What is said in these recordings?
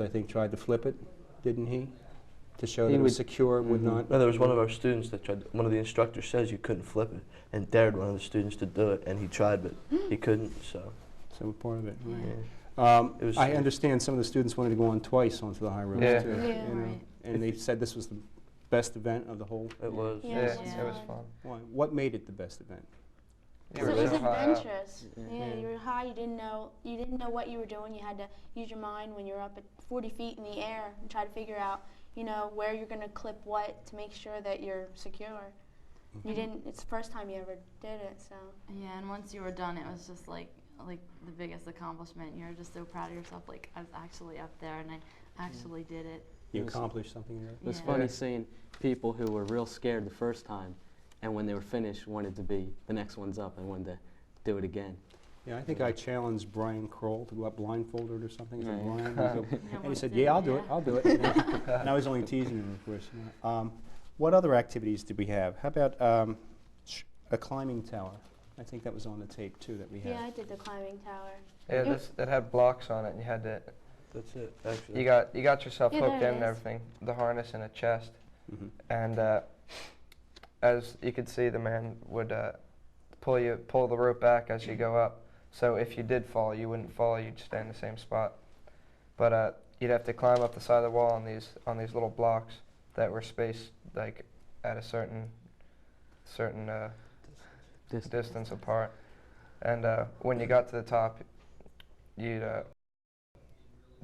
I think, tried to flip it, didn't he? To show that it was secure, would not. No, there was one of our students that tried. One of the instructors says you couldn't flip it, and dared one of the students to do it, and he tried, but he couldn't. So part of it. Right. Yeah. I understand some of the students wanted to go on twice onto the high ropes too. Yeah, You know, right. and they said this was the best event of the whole. It was. Yeah, it was fun. Why? What made it the best event? You So were it was so high up. adventurous. Yeah, you were high. You didn't know what you were doing. You had to use your mind when you were up at 40 feet in the air and try to figure out, where you're going to clip what to make sure that you're secure. You didn't. It's the first time you ever did it, so. Yeah, and once you were done, it was just like the biggest accomplishment. You're just so proud of yourself. Like, I was actually up there and I actually did it. You accomplished something there. It was Yeah. funny seeing people who were real scared the first time, and when they were finished, wanted to be the next one's up and wanted to do it again. Yeah, I think I challenged Brian Kroll to go up blindfolded or something. Is it Right. Brian? And he said, "Yeah, I'll do it. I'll do it." And I was only teasing him, of course. What other activities did we have? How about a climbing tower? I think that was on the tape too that we had. Yeah, I did the climbing tower. Yeah, it had blocks on it, and you had to. That's it. Actually. You got yourself Yeah, hooked there in it and is. everything. The harness and a chest, Mhm. and as you could see, the man would pull the rope back as you go up. So if you did fall, you wouldn't fall. You'd stay in the same spot. But you'd have to climb up the side of the wall on these little blocks that were spaced like at a certain distance apart. And when you got to the top, you'd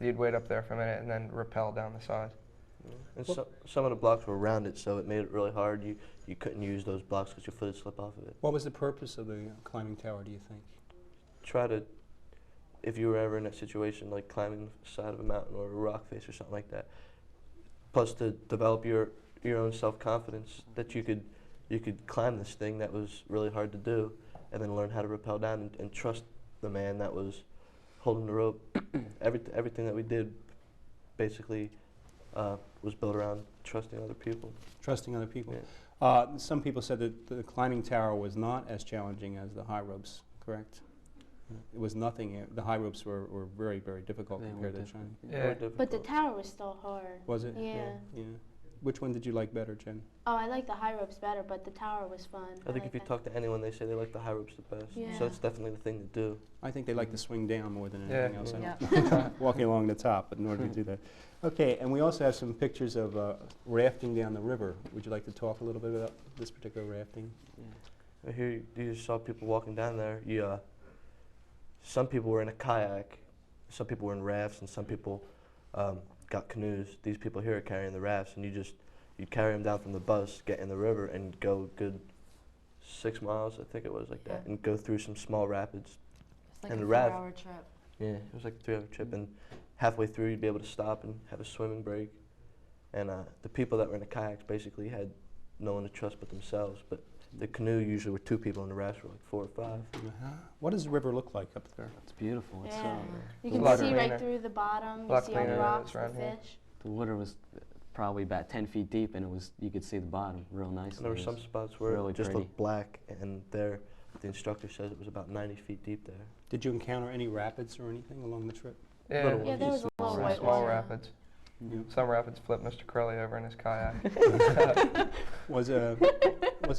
wait up there for a minute and then rappel down the side. And some of the blocks were rounded, so it made it really hard. You couldn't use those blocks because your foot would slip off of it. What was the purpose of the climbing tower, do you think? Try to, if you were ever in that situation, like climbing the side of a mountain or a rock face or something like that, plus to develop your own self-confidence that you could climb this thing that was really hard to do, and then learn how to rappel down and trust the man that was holding the rope. Everything that we did basically was built around trusting other people. Trusting other people. Yeah. Some people said that the climbing tower was not as challenging as the high ropes, correct? It was nothing. The high ropes were very, very difficult They compared were to China. Yeah. But the tower was still hard. Was it? Yeah. Yeah. Which one did you like better, Jen? Oh, I like the high ropes better, but the tower was fun. I think like if you that. talk to anyone, they say they like the high ropes the best. Yeah. So it's definitely the thing to do. I think they like to swing down more than Yeah. anything else. Yeah. I don't walking along the top, but in order to do that. Okay, and we also have some pictures of rafting down the river. Would you like to talk a little bit about this particular rafting? Here you just saw people walking down there. Some people were in a kayak, some people were in rafts, and some people got canoes. These people here are carrying the rafts, and you'd carry them down from the bus, get in the river, and go a good 6 miles, I think it was like that, and go through some small rapids. It's like And a the raft- 4-hour trip. Yeah, it was like a 3-hour trip, and halfway through you'd be able to stop and have a swimming break. And the people that were in the kayaks basically had no one to trust but themselves. But the canoe usually were 2 people, and the rafts were like 4 or 5. What does the river look like up there? It's beautiful. It's, Yeah. You a can lot see cleaner. right through the bottom. You Lot see all the cleaner than rocks, it's the around here. fish. the water was probably about 10 feet deep, and you could see the bottom real nicely. And there were It some was spots where really it just pretty. looked black, and there the instructor says it was about 90 feet deep there. Did you encounter any rapids or anything along the trip? Yeah, Little Yeah, there was a little white small water. rapids. Yeah. Some rapids flipped Mr. Curley over in his kayak. Was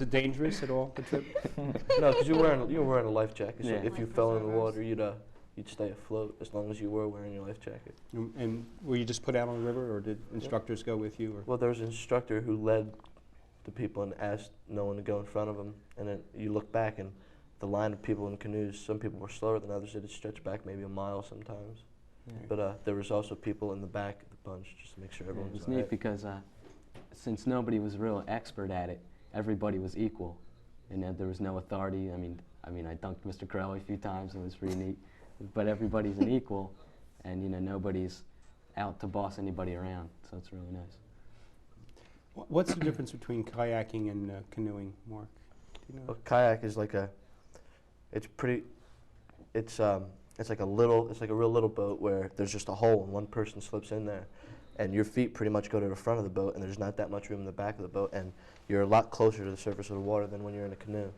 it dangerous at all, the trip? No, because you were wearing a life jacket, so Yeah. if you Life fell in the preservers. water, you'd stay afloat as long as you were wearing your life jacket. And were you just put out on the river, or did instructors go with you? Or? Well, there was an instructor who led the people and asked no one to go in front of him, and then you look back and the line of people in canoes, some people were slower than others. It had stretched back maybe a mile sometimes. Yeah. But there was also people in the back of the bunch just to make sure Yeah, everyone it was was all neat right. because since nobody was real expert at it, everybody was equal, and there was no authority. I mean, I dunked Mr. Crowley a few times, and it was pretty neat. But everybody's an equal, and nobody's out to boss anybody around. So it's really nice. What's the difference between kayaking and canoeing, Mark? Do you know? Well, kayak is like it's like a real little boat where there's just a hole and one person slips in there, and your feet pretty much go to the front of the boat, and there's not that much room in the back of the boat, and you're a lot closer to the surface of the water than when you're in a canoe,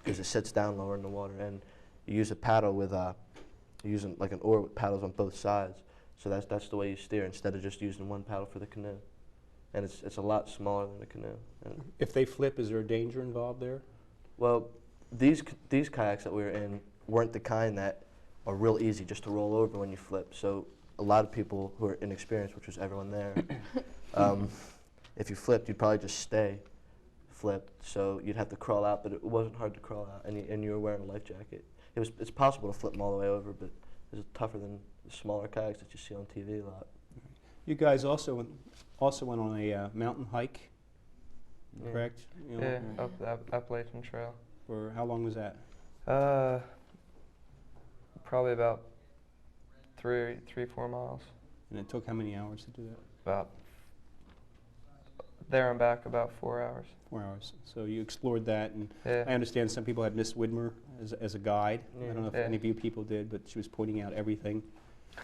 because it sits down lower in the water, and you use a paddle with using like an oar with paddles on both sides, So that's the way you steer instead of just using one paddle for the canoe. And it's a lot smaller than a canoe. And If they flip, is there a danger involved there? well, these kayaks that we were in weren't the kind that are real easy just to roll over when you flip. So a lot of people who are inexperienced, which was everyone there, if you flipped, you'd probably just stay flipped. So you'd have to crawl out, but it wasn't hard to crawl out, and you were wearing a life jacket. It's possible to flip them all the way over, but it's tougher than the smaller kayaks that you see on TV a lot. You guys also went on a mountain hike, Yeah. correct? You know, Yeah, up the Appalachian Trail. For how long was that? Probably about 4 miles. And it took how many hours to do that? About there and back about 4 hours. 4 hours. So you explored that, and Yeah. I understand some people had Miss Widmer as a guide. I don't know if Yeah. any of you people did, but she was pointing out everything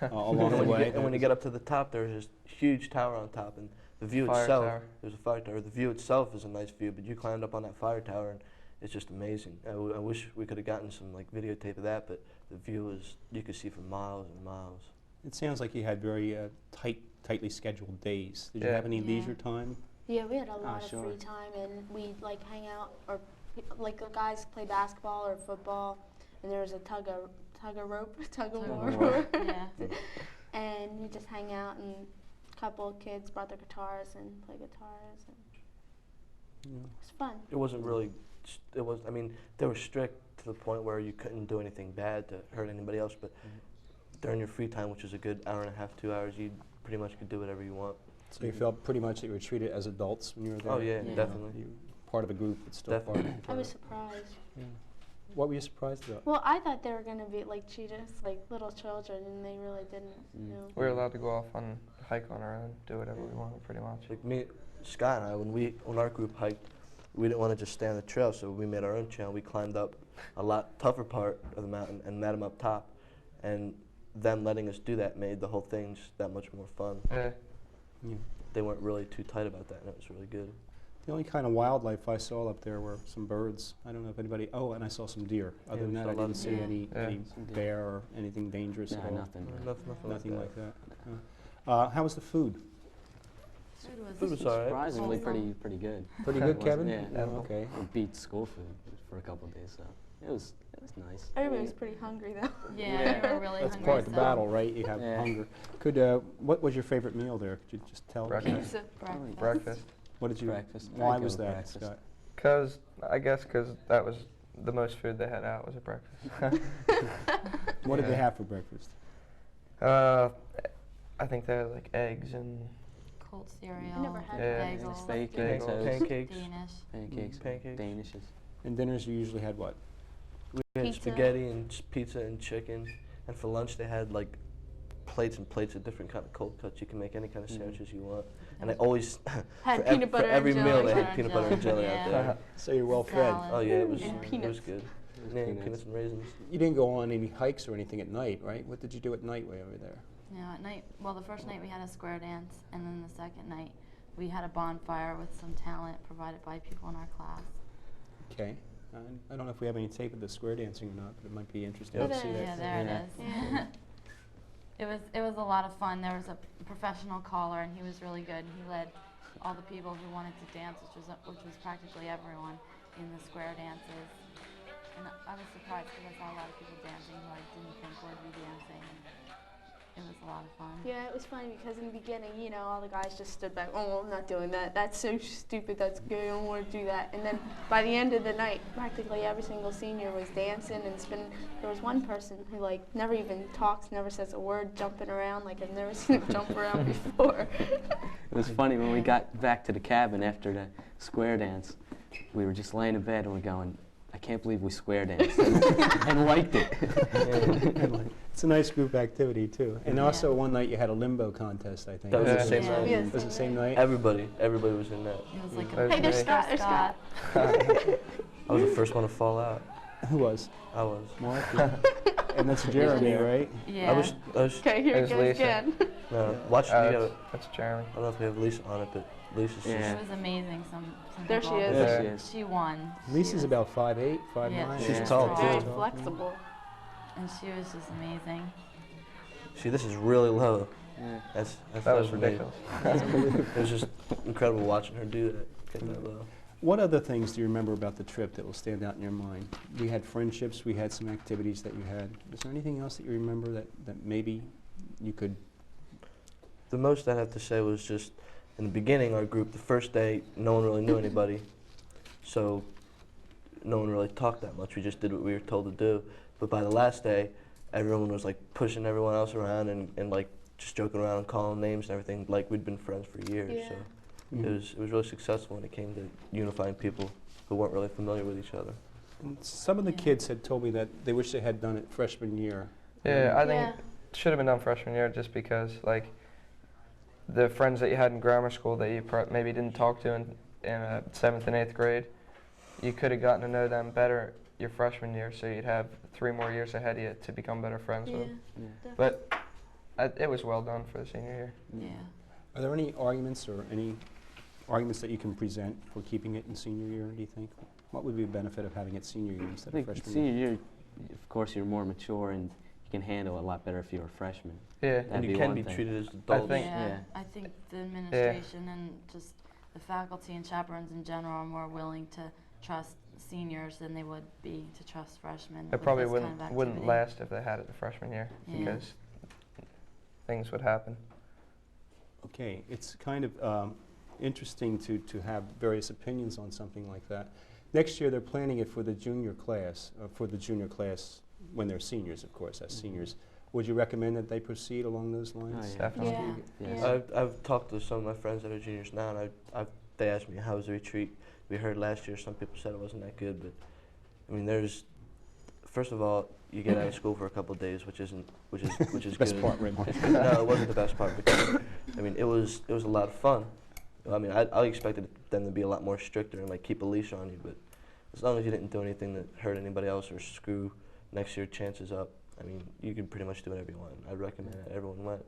along And the when, you way. get, and when you get up to the top, there's this huge tower on top, and the view Fire itself, tower. there's a fire tower. The view itself is a nice view, but you climbed up on that fire tower, and it's just amazing. I wish we could have gotten some like videotape of that, but the view is, you could see for miles and miles. It sounds like you had very tightly scheduled days. Did you Yeah. have any Yeah. leisure time? Yeah, we had a lot of sure. free time, and we'd like hang out, or like the guys play basketball or football, and there was a tug of war, Yeah. and we just hang out, and a couple of kids brought their guitars and play guitars, and Yeah. it was fun. It wasn't really, I mean, they were strict to the point where you couldn't do anything bad to hurt anybody else, but during your free time, which is a good hour and a half, 2 hours, you pretty much could do whatever you want. So you felt pretty much that you were treated as adults when you were there? Oh yeah, Yeah. definitely. You were part of a group, but still part of Definitely. I was surprised. Yeah. What were you surprised about? Well, I thought they were gonna be like treat us like little children, and they really didn't. You know. We were allowed to go off on hike on our own, do whatever we wanted, pretty much. Like me, Scott and I, when our group hiked, we didn't want to just stay on the trail, so we made our own trail. We climbed up a lot tougher part of the mountain and met them up top, and them letting us do that made the whole thing just that much more fun. Yeah. Yeah. They weren't really too tight about that, and it was really good. The only kind of wildlife I saw up there were some birds. I don't know if anybody. Oh, and I saw some deer. Other we than that, saw I a lot didn't of see deer. any, Yeah. any Some deer. bear or anything dangerous at Nah, all. nothing. Nothing Nothing like that. How was the food? Food was all right. Surprisingly Awesome. pretty good. Pretty It good, wasn't- Kevin. Yeah. Oh, okay. It beat school food for a couple of days, so it was nice. Everybody was pretty hungry though. Yeah, we were really That's hungry. part of the so battle, right? You have Yeah. hunger. What was your favorite meal there? Could you just tell? Breakfast. Pizza. Breakfast. Breakfast. What did you? Breakfast. Why I'd go was with that, breakfast. Scott? Because that was the most food they had out was at breakfast. What did they Yeah. have for breakfast? I think they had like eggs and Cold cereal. never had Yeah. bagels. Bacon, Bagels. toast, Pancakes. Danish. pancakes, Pancakes. danishes. And dinners, you usually had what? We had Pizza. spaghetti and pizza and chicken, and for lunch they had like plates and plates of different kind of cold cuts. You can make any kind of sandwiches you want, and they always Had for peanut butter for every and meal jelly. they had peanut butter and jelly out there. So you're well fed. Salad. Oh yeah, it was And it was peanuts. good. was Yeah, peanuts. peanuts and raisins. You didn't go on any hikes or anything at night, right? What did you do at night way over there? Yeah, at night, well, the first night we had a square dance, and then the second night we had a bonfire with some talent provided by people in our class. Okay. I don't know if we have any tape of the square dancing or not, but it might be interesting Yeah, to see there that. Yeah, there Yeah. it is. It was a lot of fun. There was a professional caller, and he was really good. He led all the people who wanted to dance, which was practically everyone in the square dances. And I was surprised because I saw a lot of people dancing who I didn't think would be dancing. It was a lot of fun. Yeah, it was funny because in the beginning, you know, all the guys just stood back. Oh, I'm not doing that. That's so stupid. That's gay. I don't want to do that. And then by the end of the night, practically every single senior was dancing and spinning. There was one person who like never even talks, never says a word, jumping around like I've never seen him jump around before. It was funny when we got back to the cabin after the square dance. We were just laying in bed and we're going, I can't believe we square danced and liked it. It's a nice group activity too. And Yeah. also one night you had a limbo contest, I think. That was Yeah. the same Yeah. night. Yes. Was it the same night? Everybody was in that. It was like There's Hey, there's me. Scott. There's Scott. I was the first one to fall out. Who was? I was. Mark? And that's Jeremy, right? Yeah. I was. Okay, here it There's goes Lisa. again. No, watch. You gotta, That's Jeremy. I don't know if we have Lisa on it, but Lisa's Yeah. It was amazing. Some There she people- is. There she Yeah. is. She won. She Lisa's was- about 5'8", 5'9". Yeah. She's Yeah. tall, Very too. flexible. And she was just amazing. See, this is really low. Yeah. That was amazing. ridiculous. It was just incredible watching her do that. Get that low. What other things do you remember about the trip that will stand out in your mind? We had friendships, we had some activities that you had. Is there anything else that you remember that maybe you could? The most I'd have to say was just in the beginning, our group, the first day, no one really knew anybody. So no one really talked that much. We just did what we were told to do. But by the last day, everyone was like pushing everyone else around and like just joking around and calling names and everything, like we'd been friends for years. Yeah. So it was really successful when it came to unifying people who weren't really familiar with each other. And some of the kids had told me that they wish they had done it freshman year. Yeah, I think it should have been done freshman year just because, like, the friends that you had in grammar school that you maybe didn't talk to in 7th and 8th grade, you could have gotten to know them better your freshman year, so you'd have 3 more years ahead of you to become better friends with them. Yeah. But it was well done for the senior year. Yeah. Are there any arguments that you can present for keeping it in senior year, do you think? What would be the benefit of having it senior year I instead of think freshman senior year, of course, you're more mature and you can handle it a lot better if you're a freshman. Yeah. And That'd you be can one be thing. treated as adults. think- Yeah, I think the administration and just the faculty and chaperones in general are more willing to trust seniors than they would be to trust freshmen. It with probably this wouldn't kind of wouldn't activity. last if they had it the freshman year Yeah. because things would happen. Okay, it's kind of interesting to have various opinions on something like that. Next year, they're planning it for the junior class, when they're seniors, of course, as seniors. Would you recommend that they proceed along those lines? Oh, yeah. Definitely. Yeah. Yes. Yeah. I've talked to some of my friends that are juniors now, and they asked me how was the retreat. We heard last year some people said it wasn't that good, but I mean, first of all, you get out of school for a couple of days, which is Best good. part, right, Mark? No, it wasn't the best part because I mean it was a lot of fun. I mean, I expected them to be a lot more stricter and like keep a leash on you, but as long as you didn't do anything that hurt anybody else or screw next year's chances up, I mean, you can pretty much do whatever you want. I'd recommend that everyone went.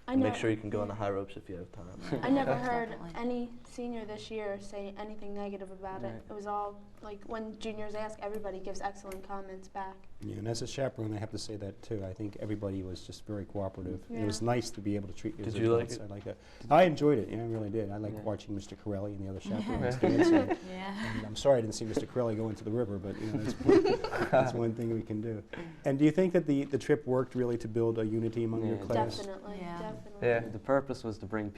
And make sure you can go on the high ropes if you have time. I never heard Definitely. any senior this year say anything negative about it. Right. It was all, like, when juniors ask, everybody gives excellent comments back. Yeah, and as a chaperone, I have to say that too. I think everybody was just very cooperative. It Yeah. was nice to be able to treat you as Did you like adults. it? I like that. I enjoyed it. Yeah, I really did. I liked Yeah. watching Mr. Corelli and the other chaperones Yeah. dancing. Yeah. And I'm sorry I didn't see Mr. Corelli go into the river, but you know, that's one thing we can do. And do you think that the trip worked really to build a unity among your Yeah. class? Definitely, Yeah. definitely. Yeah. The purpose was to bring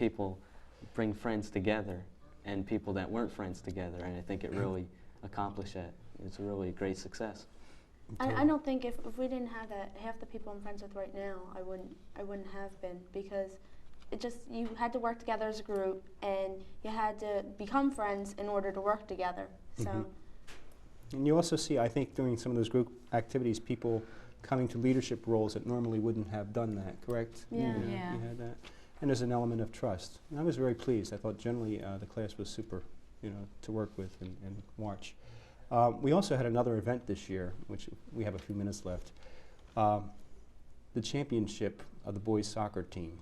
friends together and people that weren't friends together, and I think it really accomplished that. It's a really great success. I don't think if we didn't have that, half the people I'm friends with right now, I wouldn't have been, because you had to work together as a group and you had to become friends in order to work together. So Mhm. And you also see, I think, during some of those group activities, people coming to leadership roles that normally wouldn't have done that, correct? Yeah. Yeah. You had that. And there's an element of trust. And I was very pleased. I thought generally the class was super, to work with and watch. We also had another event this year, which we have a few minutes left. The championship of the boys soccer team.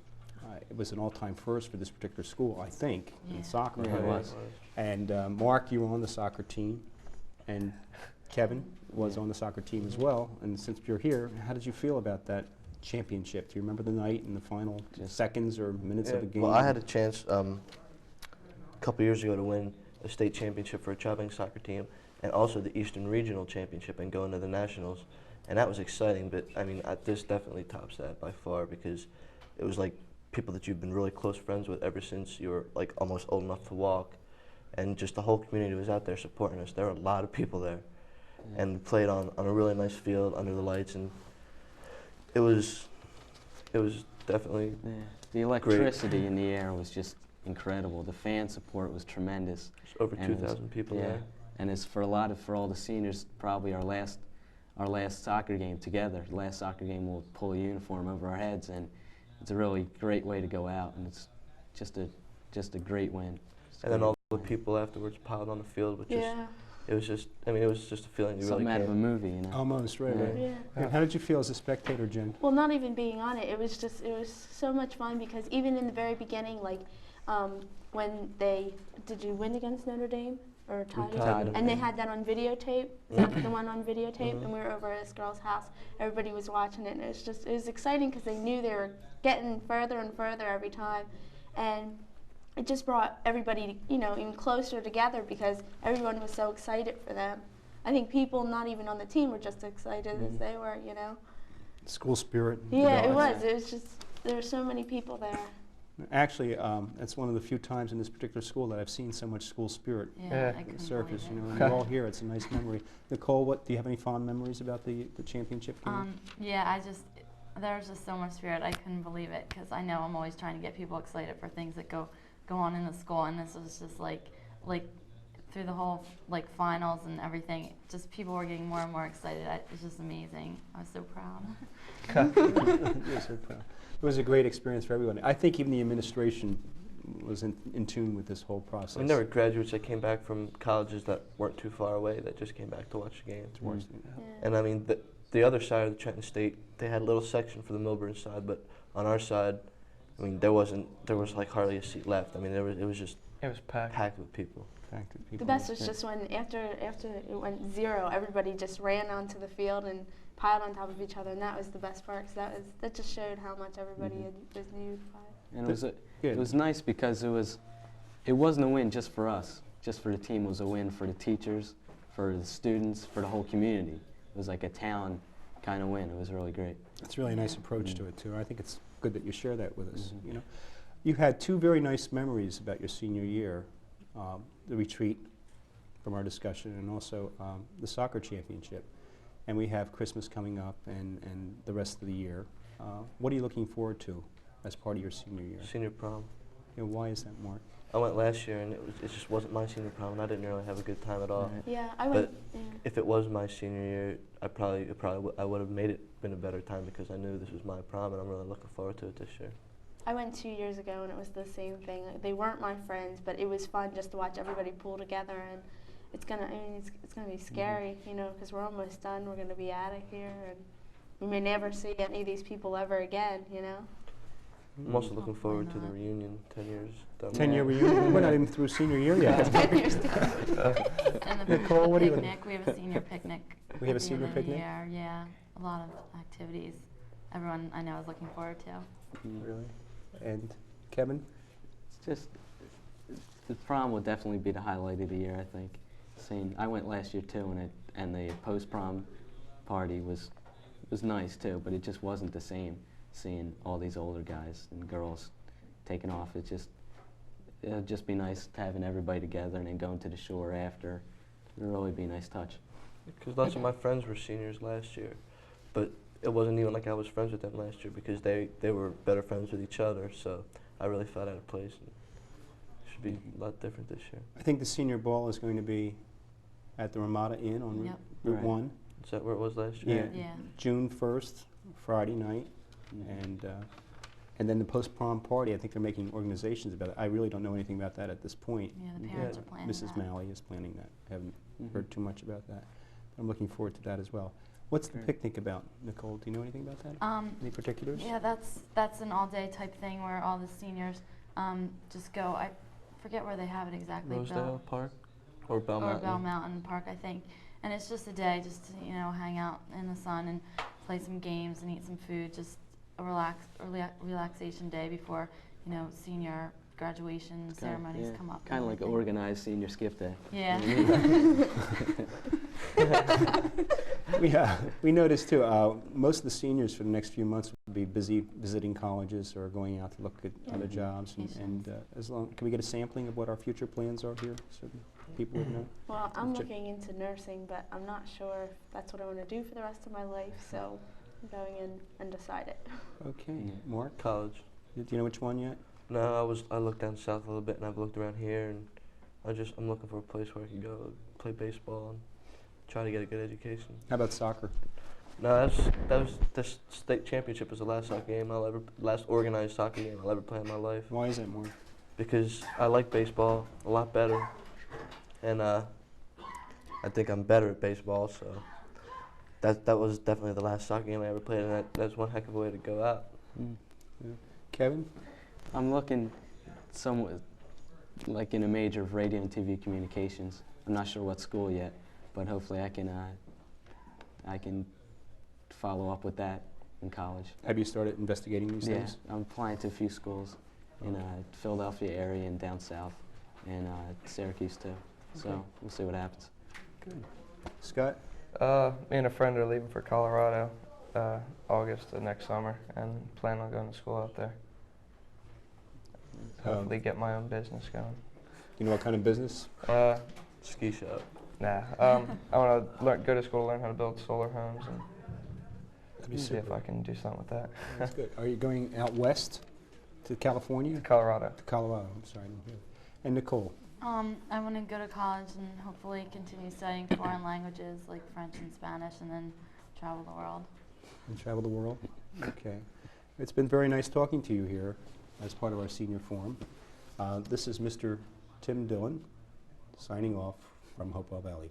It was an all-time first for this particular school, I think, Yeah. in soccer. Yeah, it was. And Mark, you were on the soccer team, and Kevin was on the soccer team as well. And since you're here, how did you feel about that championship? Do you remember the night and the final seconds or minutes of the game? Well, I had a chance a couple years ago to win a state championship for a traveling soccer team, and also the Eastern Regional Championship and going to the Nationals, and that was exciting. But I mean, this definitely tops that by far, because it was like people that you've been really close friends with ever since you were like almost old enough to walk, and just the whole community was out there supporting us. There were a lot of people there, and we played on a really nice field under the lights, and it was definitely Yeah. The electricity in the air was just incredible. The fan support was tremendous. over And it was- 2,000 people yeah. there. And it's for all the seniors, probably our last soccer game together. The last soccer game, we'll pull a uniform over our heads, and it's a really great way to go out, and it's just a great win. And then all the people afterwards piled on the field, which yeah, it was just a feeling you Something really out of a can't. movie, Almost, right. Yeah. right. yeah. And how did you feel as a spectator, Jen? Well, not even being on it, it was so much fun, because even in the very beginning, like when did you win against Notre Dame? or tied tied him. him. And they had that on videotape, the one on videotape, and we were over at this girl's house. Everybody was watching it, and it was exciting because they knew they were getting further and further every time. And it just brought everybody, even closer together because everyone was so excited for them. I think people not even on the team were just excited as they were, School spirit. Yeah, it developed. was. It was just, there were so many people there. Actually, it's one of the few times in this particular school that I've seen so much school spirit Yeah. I couldn't surface. believe it. And we're all here. It's a nice memory. Nicole, do you have any fond memories about the championship game? Yeah, there was just so much spirit. I couldn't believe it because I know I'm always trying to get people excited for things that go on in the school, and this was just like through the whole finals and everything, just people were getting more and more excited. It was just amazing. I was so proud. You're so proud. It was a great experience for everyone. I think even the administration was in tune with this whole process. I mean, there were graduates that came back from colleges that weren't too far away that just came back to watch the game. Yeah. And I mean, the other side of the Trenton State, they had a little section for the Milburn side, but on our side, I mean, there was like hardly a seat left. I mean, it was just It was packed. packed with people. The best was just when after it went 0, everybody just ran onto the field and piled on top of each other, and that was the best part. Cause that just showed how much everybody was unified. And Good. it was nice because it wasn't a win just for us, just for the team. It was a win for the teachers, for the students, for the whole community. It was like a town kind of win. It was really great. It's really a nice approach to it, too. I think it's good that you share that with us. Mhm. You had 2 very nice memories about your senior year, the retreat from our discussion and also the soccer championship. And we have Christmas coming up and the rest of the year. What are you looking forward to as part of your senior year? Senior prom. Why is that, Mark? I went last year, and it just wasn't my senior prom, and I didn't really have a good time at all. Right. Yeah, I went. Yeah. If it was my senior year, I would have made it been a better time because I knew this was my prom, and I'm really looking forward to it this year. I went 2 years ago, and it was the same thing. They weren't my friends, but it was fun just to watch everybody pull together. And it's gonna be scary, because we're almost done. We're gonna be out of here, and we may never see any of these people ever again. I'm also looking Hopefully forward to the not. reunion, 10 years. down the 10-year line. reunion? We're not even through senior year yet. 10 years ago. And Nicole, what do you- picnic. We have a senior picnic. We have at a the end senior of the picnic? year. Yeah, a lot of activities. Everyone I know is looking forward to. Really? And Kevin? It's just the prom will definitely be the highlight of the year. I think. I went last year too, and the post-prom party was nice too, but it just wasn't the same. Seeing all these older guys and girls taking off, it'll just be nice having everybody together and then going to the shore after. It'll really be a nice touch. Because lots of my friends were seniors last year, but it wasn't even like I was friends with them last year because they were better friends with each other. So I really felt out of place. And it should be a lot different this year. I think the senior ball is going to be at the Ramada Inn on Yep. Route Right. 1. Is that where it was last year? Yeah. Yeah. June 1st, Friday night. And then the post-prom party, I think they're making organizations about it. I really don't know anything about that at this point. Yeah, the parents are planning Mrs. that. Malley is planning that. I haven't Mhm. heard too much about that. I'm looking forward to that as well. What's the Great. picnic about, Nicole? Do you know anything about that? Any particulars? Yeah, that's an all-day type thing where all the seniors just go. I forget where they have it exactly. Rosedale Park or Bell or Mountain? Bell Mountain Park, I think. And it's just a day just to, hang out in the sun and play some games and eat some food, just a relaxation day before, senior graduation ceremonies come up. Kind of like an organized senior skip day. Yeah. We noticed too, most of the seniors for the next few months will be busy visiting colleges or going out to look at other jobs. And can we get a sampling of what our future plans are here so people would know? Well, I'm Check. looking into nursing, but I'm not sure if that's what I want to do for the rest of my life. So I'm going in and decide it. Okay, Mark, College. do you know which one yet? No, I looked down south a little bit, and I've looked around here, and I'm looking for a place where I can go play baseball and try to get a good education. How about soccer? No, that was the state championship was the last last organized soccer game I'll ever play in my life. Why is that, Mark? Because I like baseball a lot better, and I think I'm better at baseball. So that was definitely the last soccer game I ever played, and that's one heck of a way to go out. Kevin? I'm looking somewhat like in a major of radio and TV communications. I'm not sure what school yet, but hopefully I can follow up with that in college. Have you started investigating these Yeah, things? I'm applying to a few schools in Philadelphia area and down south, and Syracuse too. So Okay. we'll see what happens. Good. Scott? Me and a friend are leaving for Colorado August of next summer and plan on going to school out there. Hopefully get my own business going. You know what kind of business? Ski shop. Nah, I want to go to school to learn how to build solar homes and That'd be see if super. I can do something with that. That's good. Are you going out west to California? Colorado. To Colorado, I'm sorry. I didn't hear. And Nicole? I want to go to college and hopefully continue studying foreign languages like French and Spanish, and then travel the world. And travel the world? Okay. It's been very nice talking to you here as part of our senior forum. This is Mr. Tim Dillon signing off from Hopewell Valley.